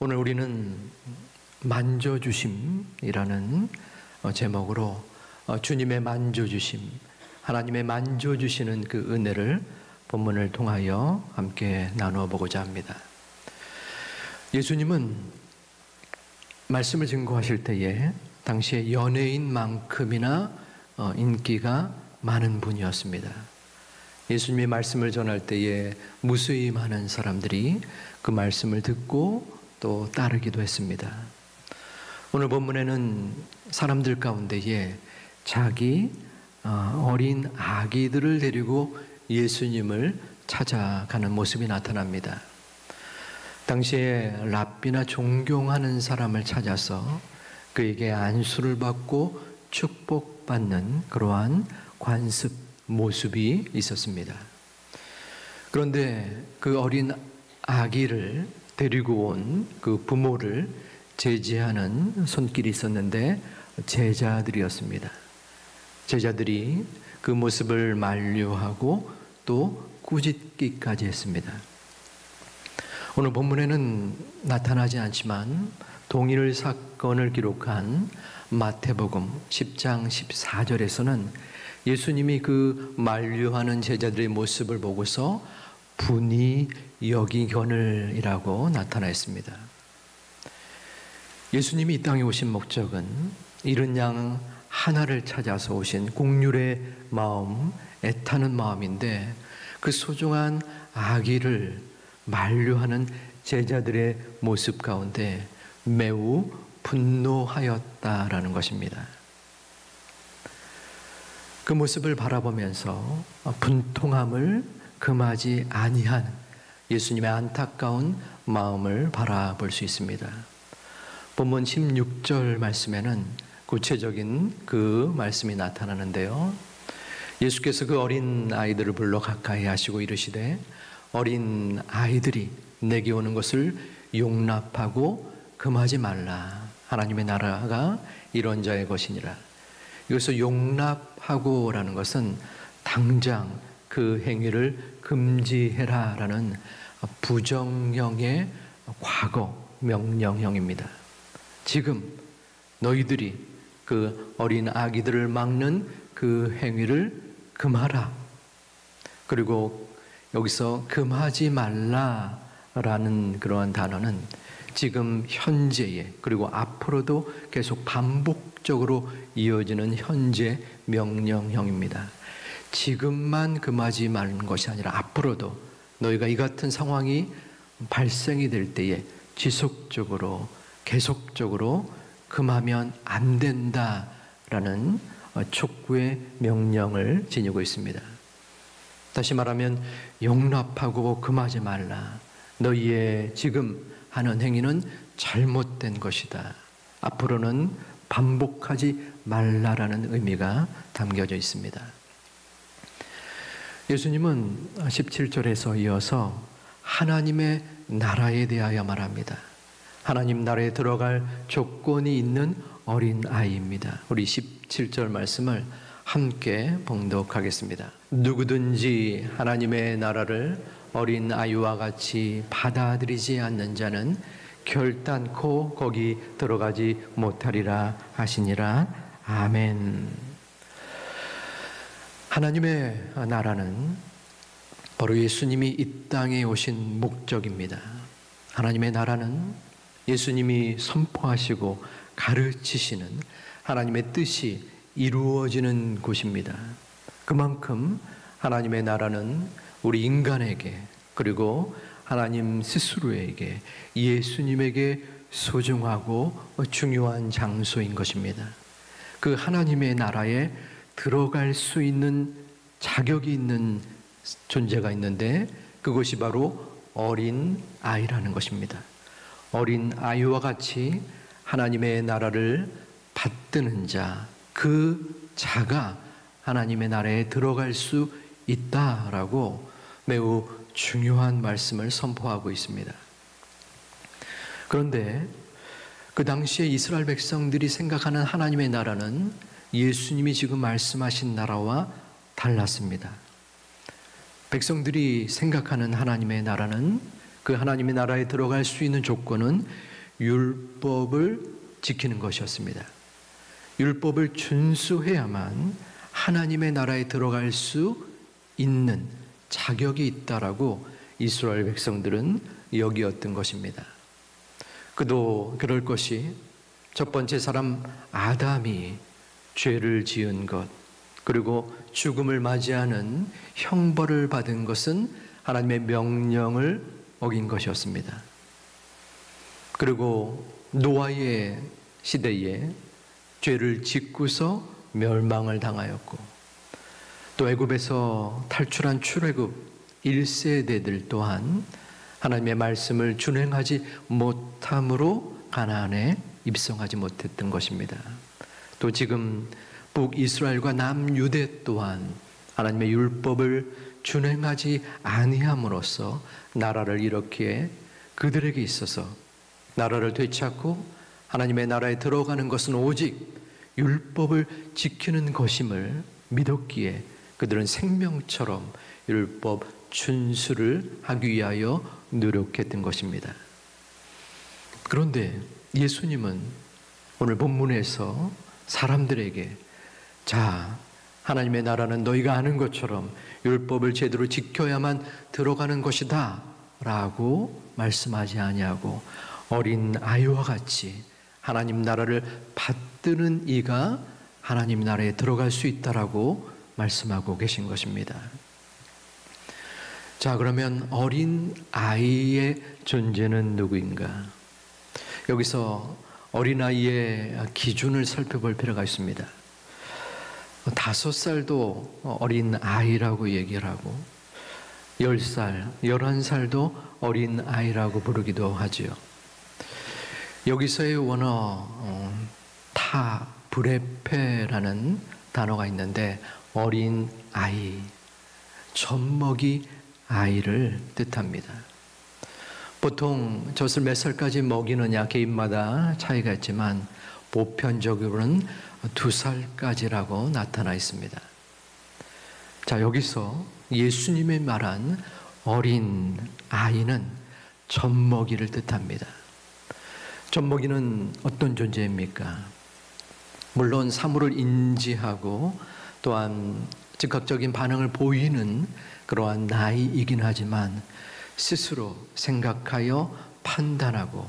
오늘 우리는 만져주심이라는 제목으로 주님의 만져주심, 하나님의 만져주시는 그 은혜를 본문을 통하여 함께 나누어 보고자 합니다. 예수님은 말씀을 증거하실 때에 당시에 연예인만큼이나 인기가 많은 분이었습니다. 예수님의 말씀을 전할 때에 무수히 많은 사람들이 그 말씀을 듣고 또 따르기도 했습니다. 오늘 본문에는 사람들 가운데에 자기 어린 아기들을 데리고 예수님을 찾아가는 모습이 나타납니다. 당시에 랍비나 존경하는 사람을 찾아서 그에게 안수를 받고 축복받는 그러한 관습 모습이 있었습니다. 그런데 그 어린 아기를 데리고 온 그 부모를 제지하는 손길이 있었는데 제자들이었습니다. 제자들이 그 모습을 만류하고 또 꾸짖기까지 했습니다. 오늘 본문에는 나타나지 않지만 동일 사건을 기록한 마태복음 10장 14절에서는 예수님이 그 만류하는 제자들의 모습을 보고서 분이 여기거늘이라고 나타나 있습니다. 예수님이 이 땅에 오신 목적은 잃은 양 하나를 찾아서 오신 긍휼의 마음, 애타는 마음인데 그 소중한 아기를 만류하는 제자들의 모습 가운데 매우 분노하였다라는 것입니다. 그 모습을 바라보면서 분통함을 금하지 아니한 예수님의 안타까운 마음을 바라볼 수 있습니다. 본문 16절 말씀에는 구체적인 그 말씀이 나타나는데요. 예수께서 그 어린 아이들을 불러 가까이 하시고 이르시되 어린 아이들이 내게 오는 것을 용납하고 금하지 말라. 하나님의 나라가 이런 자의 것이니라. 여기서 용납하고라는 것은 당장 그 행위를 금지해라라는 부정형의 과거 명령형입니다. 지금 너희들이 그 어린 아기들을 막는 그 행위를 금하라. 그리고 여기서 금하지 말라라는 그러한 단어는 지금 현재에 그리고 앞으로도 계속 반복적으로 이어지는 현재 명령형입니다. 지금만 금하지 말는 것이 아니라 앞으로도 너희가 이 같은 상황이 발생이 될 때에 지속적으로 계속적으로 금하면 안 된다라는 촉구의 명령을 지니고 있습니다. 다시 말하면 용납하고 금하지 말라. 너희의 지금 하는 행위는 잘못된 것이다. 앞으로는 반복하지 말라라는 의미가 담겨져 있습니다. 예수님은 17절에서 이어서 하나님의 나라에 대하여 말합니다. 하나님 나라에 들어갈 조건이 있는 어린 아이입니다. 우리 17절 말씀을 함께 봉독하겠습니다. 누구든지 하나님의 나라를 어린 아이와 같이 받아들이지 않는 자는 결단코 거기 들어가지 못하리라 하시니라. 아멘. 하나님의 나라는 바로 예수님이 이 땅에 오신 목적입니다. 하나님의 나라는 예수님이 선포하시고 가르치시는 하나님의 뜻이 이루어지는 곳입니다. 그만큼 하나님의 나라는 우리 인간에게 그리고 하나님 스스로에게 예수님에게 소중하고 중요한 장소인 것입니다. 그 하나님의 나라에 들어갈 수 있는 자격이 있는 존재가 있는데 그것이 바로 어린 아이라는 것입니다. 어린 아이와 같이 하나님의 나라를 받드는 자, 그 자가 하나님의 나라에 들어갈 수 있다라고 매우 중요한 말씀을 선포하고 있습니다. 그런데 그 당시에 이스라엘 백성들이 생각하는 하나님의 나라는 예수님이 지금 말씀하신 나라와 달랐습니다. 백성들이 생각하는 하나님의 나라는 그 하나님의 나라에 들어갈 수 있는 조건은 율법을 지키는 것이었습니다. 율법을 준수해야만 하나님의 나라에 들어갈 수 있는 자격이 있다라고 이스라엘 백성들은 여기었던 것입니다. 그도 그럴 것이 첫 번째 사람 아담이 죄를 지은 것, 그리고 죽음을 맞이하는 형벌을 받은 것은 하나님의 명령을 어긴 것이었습니다. 그리고 노아의 시대에 죄를 짓고서 멸망을 당하였고, 또 애굽에서 탈출한 출애굽 1세대들 또한 하나님의 말씀을 준행하지 못함으로 가나안에 입성하지 못했던 것입니다. 또 지금 북이스라엘과 남유대 또한 하나님의 율법을 준행하지 아니함으로써 나라를 이렇게 그들에게 있어서 나라를 되찾고 하나님의 나라에 들어가는 것은 오직 율법을 지키는 것임을 믿었기에 그들은 생명처럼 율법 준수를 하기 위하여 노력했던 것입니다. 그런데 예수님은 오늘 본문에서 사람들에게 자, 하나님의 나라는 너희가 아는 것처럼 율법을 제대로 지켜야만 들어가는 것이다 라고 말씀하지 아니하고 어린 아이와 같이 하나님 나라를 받드는 이가 하나님 나라에 들어갈 수 있다라고 말씀하고 계신 것입니다. 자, 그러면 어린 아이의 존재는 누구인가? 여기서 어린 아이의 기준을 살펴볼 필요가 있습니다. 5살도 어린 아이라고 얘기를 하고 10살, 11살도 어린 아이라고 부르기도 하지요. 여기서의 원어 타브레페라는 단어가 있는데 어린 아이, 젖먹이 아이를 뜻합니다. 보통 젖을 몇 살까지 먹이느냐 개인마다 차이가 있지만 보편적으로는 2살까지라고 나타나 있습니다. 자, 여기서 예수님의 말한 어린 아이는 젖먹이를 뜻합니다. 젖먹이는 어떤 존재입니까? 물론 사물을 인지하고 또한 즉각적인 반응을 보이는 그러한 나이이긴 하지만 스스로 생각하여 판단하고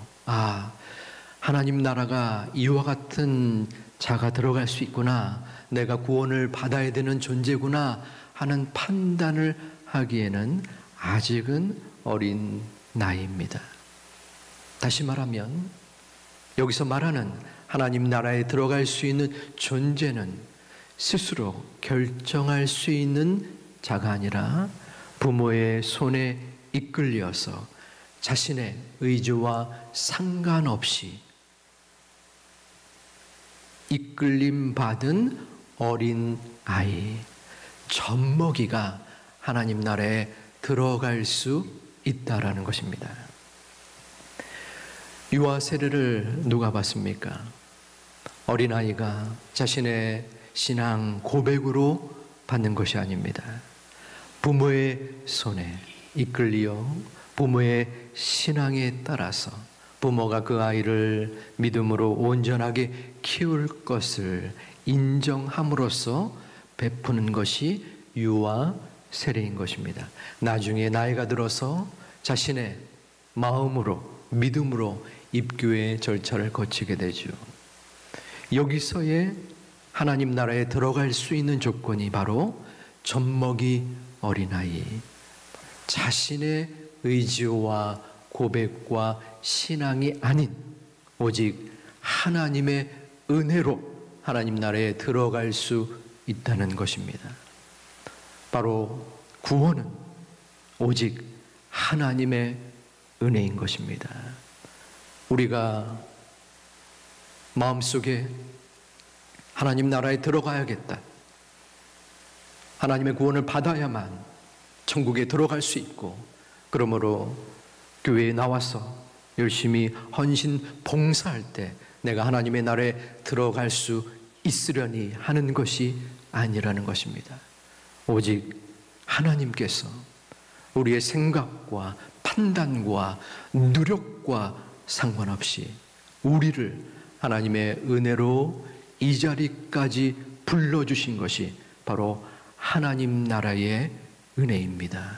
하나님 나라가 이와 같은 자가 들어갈 수 있구나, 내가 구원을 받아야 되는 존재구나 하는 판단을 하기에는 아직은 어린 나이입니다. 다시 말하면 여기서 말하는 하나님 나라에 들어갈 수 있는 존재는 스스로 결정할 수 있는 자가 아니라 부모의 손에 이끌려서 자신의 의지와 상관없이 이끌림 받은 어린 아이, 젖먹이가 하나님 나라에 들어갈 수 있다라는 것입니다. 유아 세례를 누가 받습니까? 어린아이가 자신의 신앙 고백으로 받는 것이 아닙니다. 부모의 손에 이끌려 부모의 신앙에 따라서 부모가 그 아이를 믿음으로 온전하게 키울 것을 인정함으로써 베푸는 것이 유아 세례인 것입니다. 나중에 나이가 들어서 자신의 마음으로 믿음으로 입교의 절차를 거치게 되죠. 여기서의 하나님 나라에 들어갈 수 있는 조건이 바로 젖먹이 어린아이, 자신의 의지와 고백과 신앙이 아닌 오직 하나님의 은혜로 하나님 나라에 들어갈 수 있다는 것입니다. 바로 구원은 오직 하나님의 은혜인 것입니다. 우리가 마음속에 하나님 나라에 들어가야겠다, 하나님의 구원을 받아야만 천국에 들어갈 수 있고, 그러므로 교회에 나와서 열심히 헌신 봉사할 때 내가 하나님의 나라에 들어갈 수 있으려니 하는 것이 아니라는 것입니다. 오직 하나님께서 우리의 생각과 판단과 노력과 상관없이 우리를 하나님의 은혜로 이 자리까지 불러주신 것이 바로 하나님 나라의 은혜입니다.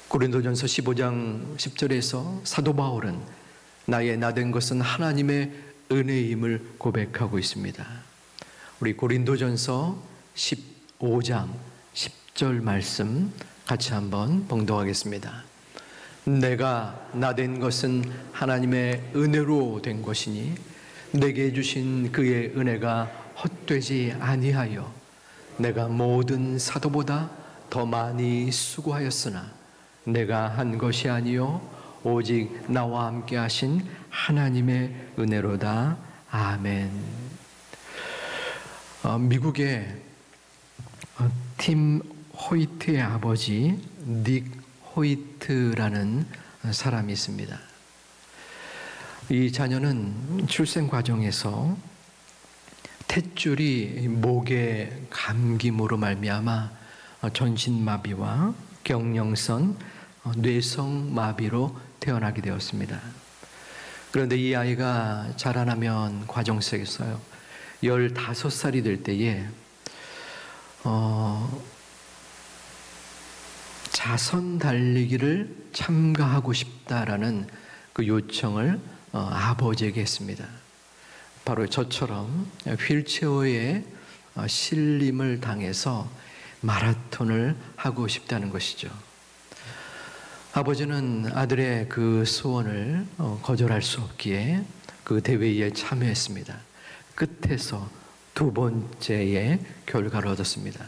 고린도전서 15장 10절에서 사도 바울은 나의 나된 것은 하나님의 은혜임을 고백하고 있습니다. 우리 고린도전서 15장 10절 말씀 같이 한번 봉독하겠습니다. 내가 나된 것은 하나님의 은혜로 된 것이니 내게 주신 그의 은혜가 헛되지 아니하여 내가 모든 사도보다 더 많이 수고하였으나 내가 한 것이 아니요 오직 나와 함께 하신 하나님의 은혜로다. 아멘. 미국의 팀 호이트의 아버지 닉 호이트라는 사람이 있습니다. 이 자녀는 출생 과정에서 탯줄이 목에 감김으로 말미암아 전신마비와 경령성 뇌성마비로 태어나게 되었습니다. 그런데 이 아이가 자라나면 과정 속에서요 15살이 될 때에 자선 달리기를 참가하고 싶다라는 그 요청을 아버지에게 했습니다. 바로 저처럼 휠체어에 실림을 당해서 마라톤을 하고 싶다는 것이죠. 아버지는 아들의 그 소원을 거절할 수 없기에 그 대회에 참여했습니다. 끝에서 두 번째의 결과를 얻었습니다.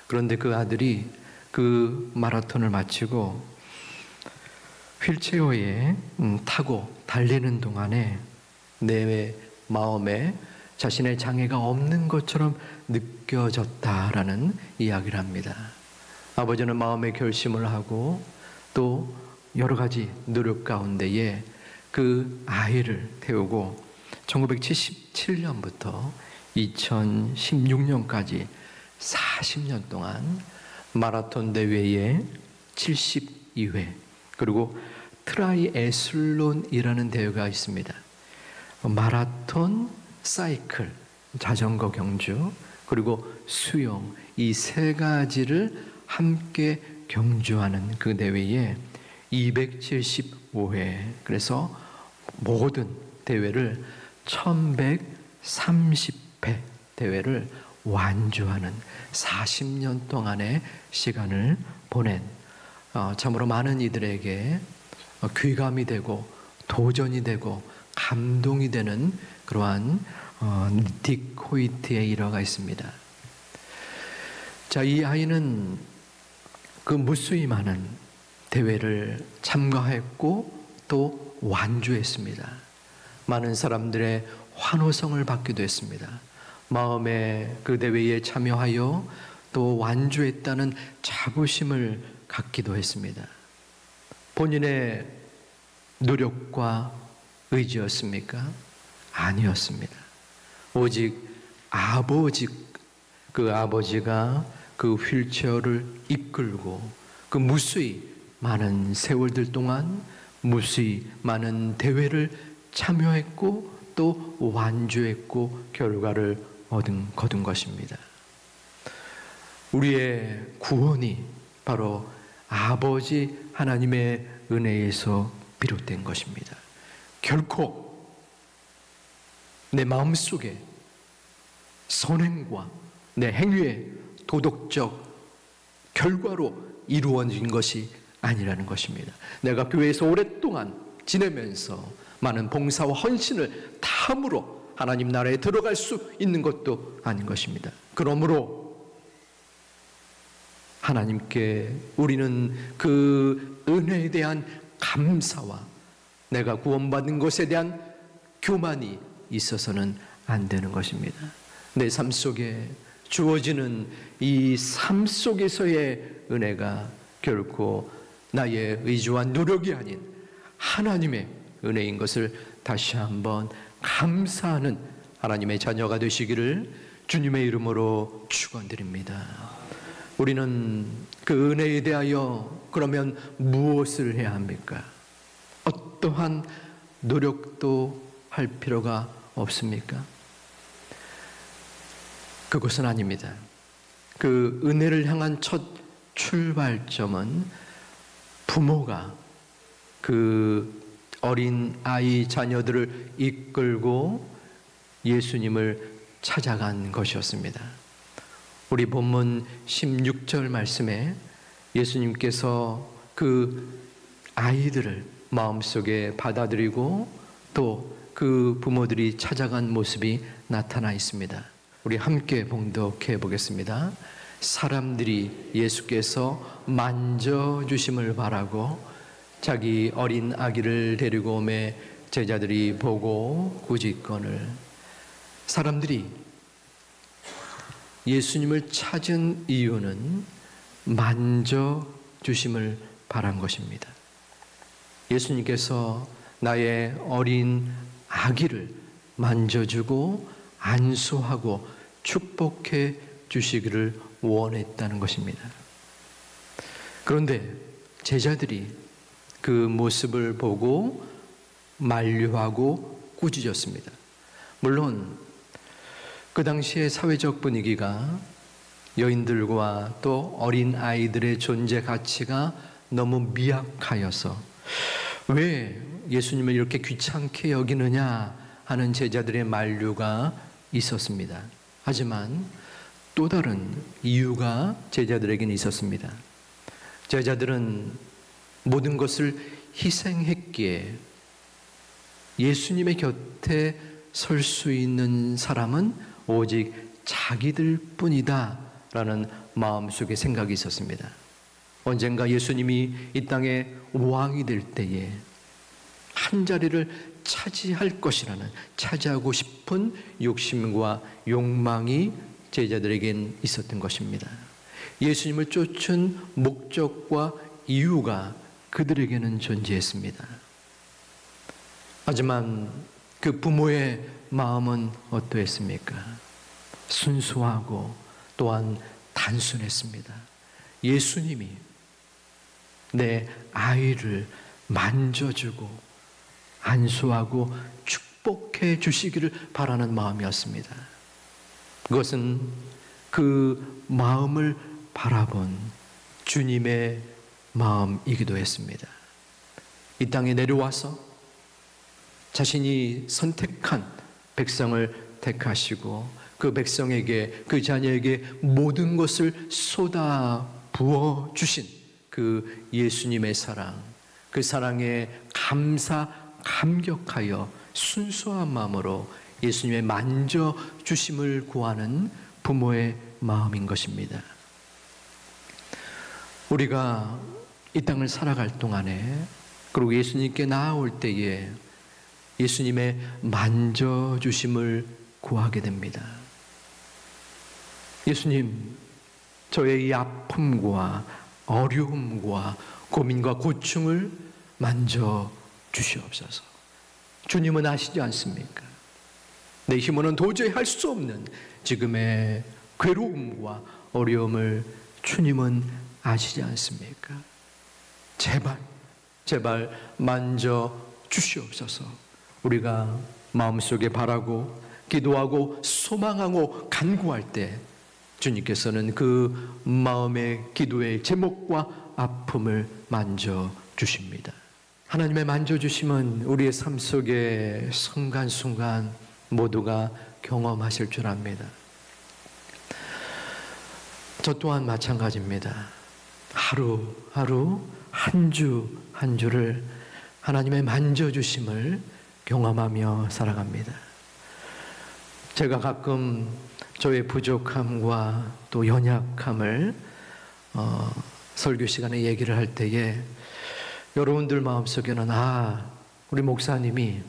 그런데 그 아들이 그 마라톤을 마치고 휠체어에 타고 달리는 동안에 내 마음에 자신의 장애가 없는 것처럼 느껴졌다라는 이야기를 합니다. 아버지는 마음의 결심을 하고 또 여러 가지 노력 가운데에 그 아이를 태우고 1977년부터 2016년까지 40년 동안 마라톤 대회에 72회 그리고 트라이애슬론이라는 대회가 있습니다. 마라톤, 사이클, 자전거 경주 그리고 수영 이 세 가지를 함께 경주하는 그 대회에 275회 그래서 모든 대회를 1130회 대회를 완주하는 40년 동안의 시간을 보낸 참으로 많은 이들에게 귀감이 되고 도전이 되고 감동이 되는 그러한 딕 호이트의 일화가 있습니다. 자, 이 아이는 그 무수히 많은 대회를 참가했고 또 완주했습니다. 많은 사람들의 환호성을 받기도 했습니다. 마음에 그 대회에 참여하여 또 완주했다는 자부심을 갖기도 했습니다. 본인의 노력과 의지였습니까? 아니었습니다. 오직 그 아버지가 그 휠체어를 이끌고 그 무수히 많은 세월들 동안 무수히 많은 대회를 참여했고 또 완주했고 결과를 거둔 것입니다. 우리의 구원이 바로 아버지 하나님의 은혜에서 비롯된 것입니다. 결코 내 마음속에 선행과 내 행위의 도덕적 결과로 이루어진 것이 아니라는 것입니다. 내가 교회에서 오랫동안 지내면서 많은 봉사와 헌신을 다함으로 하나님 나라에 들어갈 수 있는 것도 아닌 것입니다. 그러므로 하나님께 우리는 그 은혜에 대한 감사와 내가 구원받은 것에 대한 교만이 있어서는 안 되는 것입니다. 내 삶 속에 주어지는 이 삶 속에서의 은혜가 결코 나의 의지와 노력이 아닌 하나님의 은혜인 것을 다시 한번 감사하는 하나님의 자녀가 되시기를 주님의 이름으로 축원드립니다. 우리는 그 은혜에 대하여 그러면 무엇을 해야 합니까? 어떠한 노력도 할 필요가 없습니까? 그것은 아닙니다. 그 은혜를 향한 첫 출발점은 부모가 그 어린 아이 자녀들을 이끌고 예수님을 찾아간 것이었습니다. 우리 본문 16절 말씀에 예수님께서 그 아이들을 마음속에 받아들이고 또 그 부모들이 찾아간 모습이 나타나 있습니다. 우리 함께 봉독해 보겠습니다. 사람들이 예수께서 만져주심을 바라고 자기 어린 아기를 데리고 오매 제자들이 보고 꾸짖거늘. 사람들이 예수님을 찾은 이유는 만져주심을 바란 것입니다. 예수님께서 나의 어린 아기를 만져주고 안수하고 축복해 주시기를 원했다는 것입니다. 그런데 제자들이 그 모습을 보고 만류하고 꾸짖었습니다. 물론 그 당시의 사회적 분위기가 여인들과 또 어린 아이들의 존재 가치가 너무 미약하여서 왜 예수님을 이렇게 귀찮게 여기느냐 하는 제자들의 만류가 있었습니다. 하지만 또 다른 이유가 제자들에게는 있었습니다. 제자들은 모든 것을 희생했기에 예수님의 곁에 설 수 있는 사람은 오직 자기들 뿐이다 라는 마음속에 생각이 있었습니다. 언젠가 예수님이 이 땅에 왕이 될 때에 한 자리를 차지할 것이라는 차지하고 싶은 욕심과 욕망이 제자들에겐 있었던 것입니다. 예수님을 쫓은 목적과 이유가 그들에게는 존재했습니다. 하지만 그 부모의 마음은 어떠했습니까? 순수하고 또한 단순했습니다. 예수님이 내 아이를 만져주고 안수하고 축복해 주시기를 바라는 마음이었습니다. 그것은 그 마음을 바라본 주님의 마음이기도 했습니다. 이 땅에 내려와서 자신이 선택한 백성을 택하시고 그 백성에게, 그 자녀에게 모든 것을 쏟아 부어 주신 그 예수님의 사랑, 그 사랑에 감격하여 순수한 마음으로 예수님의 만져주심을 구하는 부모의 마음인 것입니다. 우리가 이 땅을 살아갈 동안에 그리고 예수님께 나아올 때에 예수님의 만져주심을 구하게 됩니다. 예수님, 저의 이 아픔과 어려움과 고민과 고충을 만져주시옵소서. 주님은 아시지 않습니까? 내 힘으로는 도저히 할 수 없는 지금의 괴로움과 어려움을 주님은 아시지 않습니까? 제발 만져주시옵소서. 우리가 마음속에 바라고 기도하고 소망하고 간구할 때 주님께서는 그 마음의 기도의 제목과 아픔을 만져주십니다. 하나님의 만져주심은 우리의 삶 속에 순간순간 모두가 경험하실 줄 압니다. 저 또한 마찬가지입니다. 하루하루 한 주 한 주를 하나님의 만져주심을 경험하며 살아갑니다. 제가 가끔 저의 부족함과 또 연약함을 설교 시간에 얘기를 할 때에 여러분들 마음속에는 우리 목사님이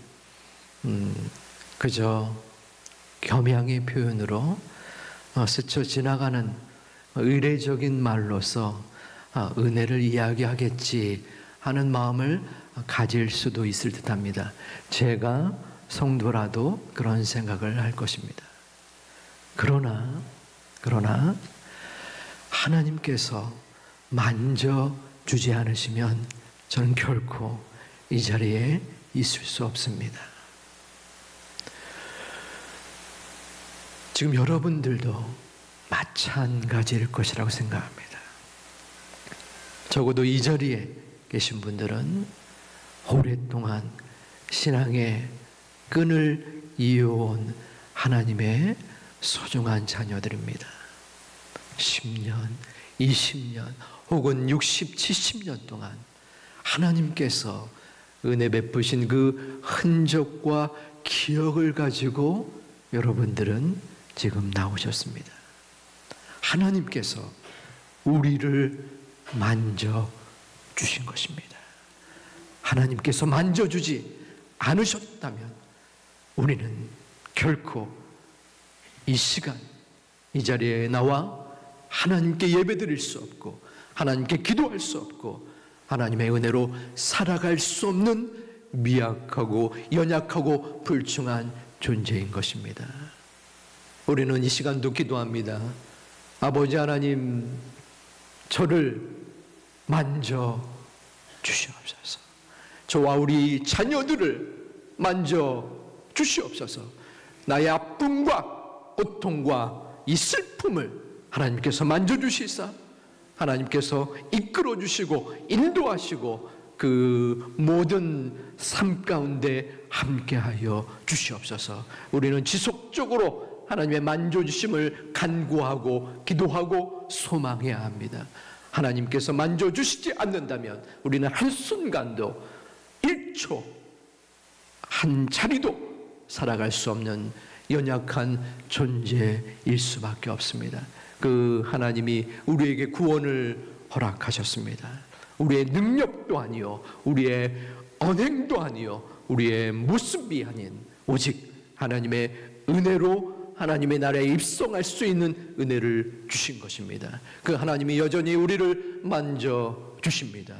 그저 겸양의 표현으로 스쳐 지나가는 의례적인 말로서 은혜를 이야기하겠지 하는 마음을 가질 수도 있을 듯합니다. 제가 성도라도 그런 생각을 할 것입니다. 그러나 하나님께서 만져주지 않으시면 저는 결코 이 자리에 있을 수 없습니다. 지금 여러분들도 마찬가지일 것이라고 생각합니다. 적어도 이 자리에 계신 분들은 오랫동안 신앙의 끈을 이어온 하나님의 소중한 자녀들입니다. 10년, 20년 혹은 60, 70년 동안 하나님께서 은혜 베푸신 그 흔적과 기억을 가지고 여러분들은 지금 나오셨습니다. 하나님께서 우리를 만져주신 것입니다. 하나님께서 만져주지 않으셨다면 우리는 결코 이 시간, 이 자리에 나와 하나님께 예배드릴 수 없고 하나님께 기도할 수 없고 하나님의 은혜로 살아갈 수 없는 미약하고 연약하고 불충한 존재인 것입니다. 우리는 이 시간도 기도합니다. 아버지 하나님, 저를 만져 주시옵소서. 저와 우리 자녀들을 만져 주시옵소서. 나의 아픔과 고통과 이 슬픔을 하나님께서 만져주시사 하나님께서 이끌어 주시고 인도하시고 그 모든 삶 가운데 함께하여 주시옵소서. 우리는 지속적으로 하나님의 만져주심을 간구하고 기도하고 소망해야 합니다. 하나님께서 만져주시지 않는다면 우리는 한순간도 1초 한 자리도 살아갈 수 없는 연약한 존재일 수밖에 없습니다. 그 하나님이 우리에게 구원을 허락하셨습니다. 우리의 능력도 아니요, 우리의 언행도 아니요, 우리의 모습이 아닌 오직 하나님의 은혜로 하나님의 나라에 입성할 수 있는 은혜를 주신 것입니다. 그 하나님이 여전히 우리를 만져 주십니다.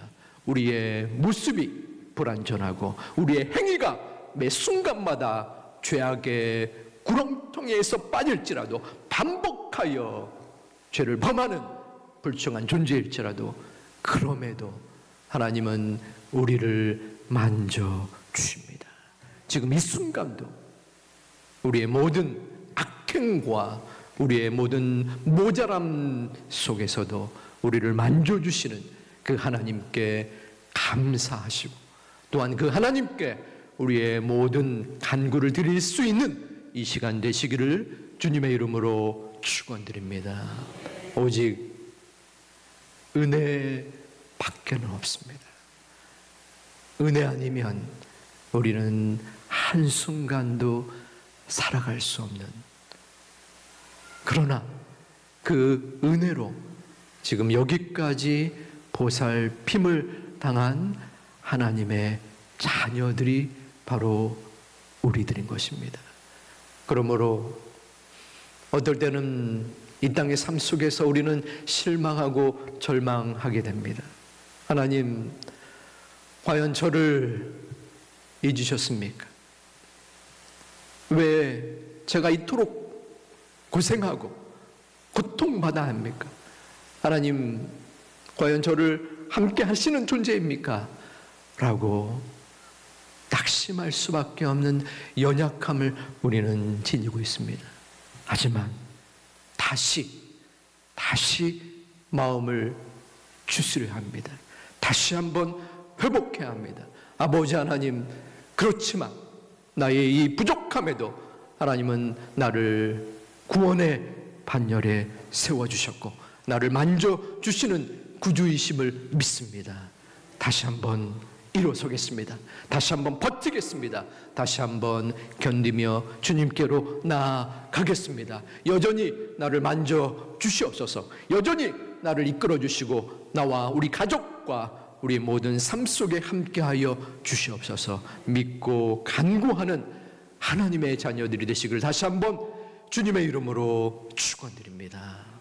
우리의 모습이 불완전하고 우리의 행위가 매 순간마다 죄악의 구렁텅이에서 빠질지라도 반복하여 죄를 범하는 불충한 존재일지라도 그럼에도 하나님은 우리를 만져 주십니다. 지금 이 순간도 우리의 모든 악행과 우리의 모든 모자람 속에서도 우리를 만져주시는 그 하나님께 감사하시고 또한 그 하나님께 우리의 모든 간구를 드릴 수 있는 이 시간 되시기를 주님의 이름으로 축원드립니다. 오직 은혜밖에는 없습니다. 은혜 아니면 우리는 한순간도 살아갈 수 없는, 그러나 그 은혜로 지금 여기까지 보살핌을 당한 하나님의 자녀들이 바로 우리들인 것입니다. 그러므로 어떨 때는 이 땅의 삶 속에서 우리는 실망하고 절망하게 됩니다. 하나님, 과연 저를 잊으셨습니까? 왜 제가 이토록 고생하고 고통받아야 합니까? 하나님, 과연 저를 함께 하시는 존재입니까? 라고 낙심할 수밖에 없는 연약함을 우리는 지니고 있습니다. 하지만 다시 마음을 추스려야 합니다. 다시 한번 회복해야 합니다. 아버지 하나님, 그렇지만 나의 이 부족함에도 하나님은 나를 구원의 반열에 세워주셨고 나를 만져주시는 구주이심을 믿습니다. 다시 한번 일어서겠습니다. 다시 한번 버티겠습니다. 다시 한번 견디며 주님께로 나아가겠습니다. 여전히 나를 만져 주시옵소서. 여전히 나를 이끌어 주시고 나와 우리 가족과 우리 모든 삶 속에 함께하여 주시옵소서. 믿고 간구하는 하나님의 자녀들이 되시기를 다시 한번 주님의 이름으로 축원드립니다.